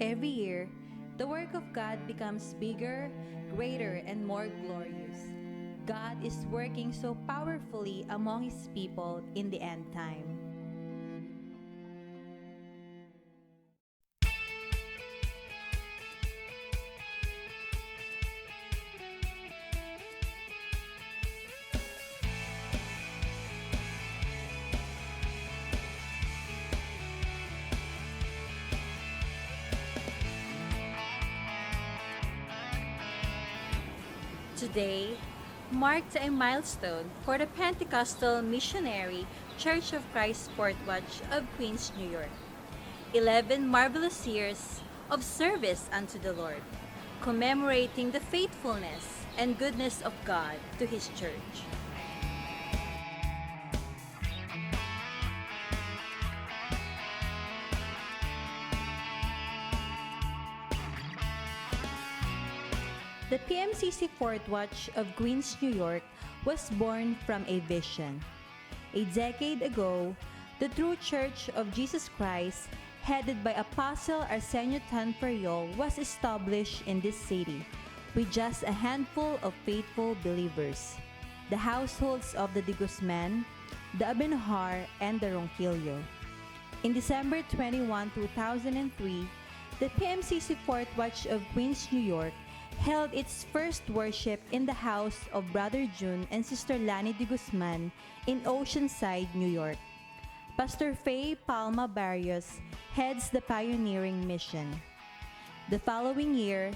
Every year, the work of God becomes bigger, greater, and more glorious. God is working so powerfully among His people in the end time. Today marked a milestone for the Pentecostal Missionary Church of Christ Portwatch of Queens, New York. 11 marvelous years of service unto the Lord, commemorating the faithfulness and goodness of God to His church. The PMCC Fort Watch of Queens, New York was born from a vision. A decade ago, the True Church of Jesus Christ, headed by Apostle Arsenio Tanferyol, was established in this city with just a handful of faithful believers, the households of the De Guzman, the Abenhar, and the Ronquillo. In December 21, 2003, the PMCC Fort Watch of Queens, New York held its first worship in the house of Brother June and Sister Lani De Guzman in Oceanside, New York. Pastor Faye Palma Barrios heads the pioneering mission. The following year,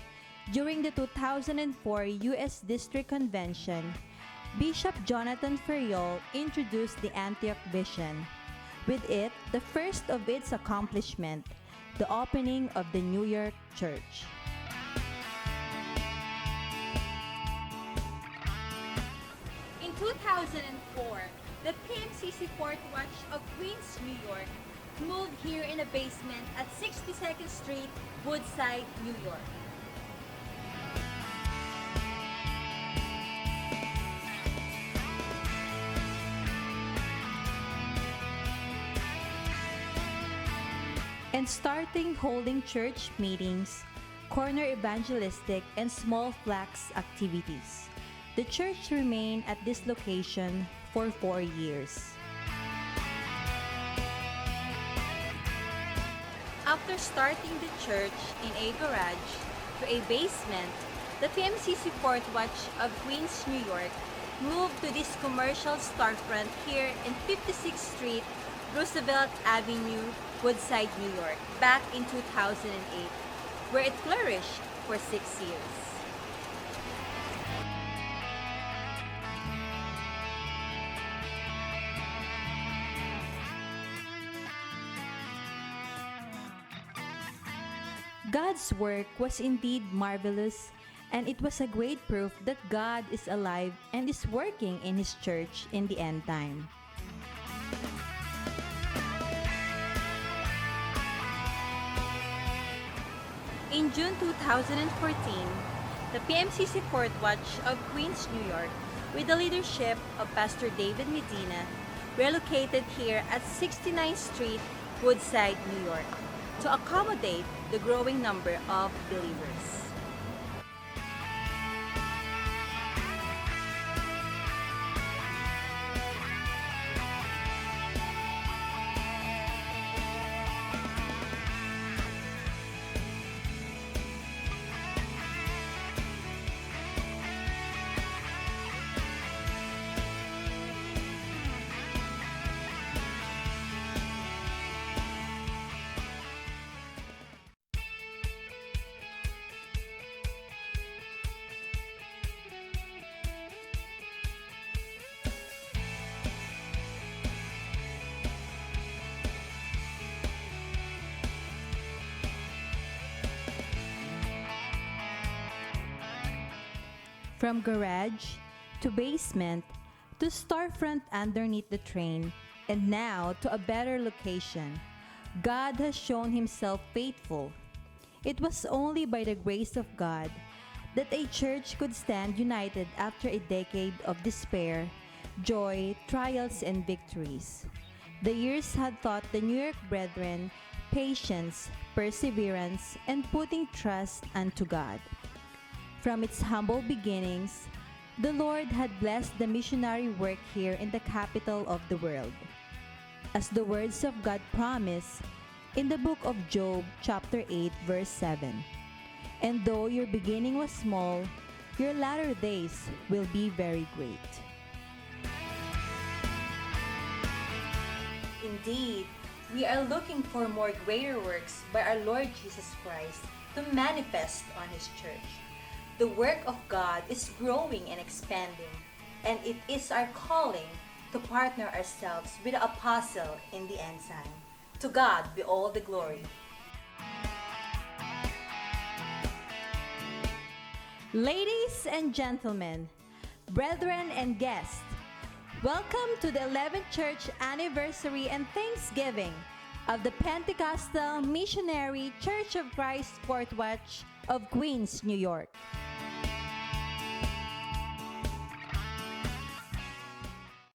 during the 2004 U.S. District Convention, Bishop Jonathan Ferriol introduced the Antioch Vision. With it, the first of its accomplishment, the opening of the New York Church. In 2004, the PMCC Fort Watch of Queens, New York moved here in a basement at 62nd Street, Woodside, New York. And starting holding church meetings, corner evangelistic, and small flax activities. The church remained at this location for 4 years. After starting the church in a garage to a basement, the PMCC Fort Watch of Queens, New York moved to this commercial storefront here in 56th Street, Roosevelt Avenue, Woodside, New York, back in 2008, where it flourished for 6 years. God's work was indeed marvelous, and it was a great proof that God is alive and is working in His church in the end time. In June 2014, the PMCC Fort Watch of Queens, New York, with the leadership of Pastor David Medina, relocated here at 69th Street, Woodside, New York, to accommodate the growing number of believers. From garage to basement to storefront underneath the train, and now to a better location, God has shown Himself faithful. It was only by the grace of God that a church could stand united after a decade of despair, joy, trials, and victories. The years had taught the New York brethren patience, perseverance, and putting trust unto God. From its humble beginnings, the Lord had blessed the missionary work here in the capital of the world. As the words of God promise in the book of Job, chapter 8, verse 7. And though your beginning was small, your latter days will be very great. Indeed, we are looking for more greater works by our Lord Jesus Christ to manifest on His church. The work of God is growing and expanding, and it is our calling to partner ourselves with the apostle in the ensign. To God be all the glory. Ladies and gentlemen, brethren and guests, welcome to the 11th Church Anniversary and Thanksgiving of the Pentecostal Missionary Church of Christ Fort Watch of Queens, New York.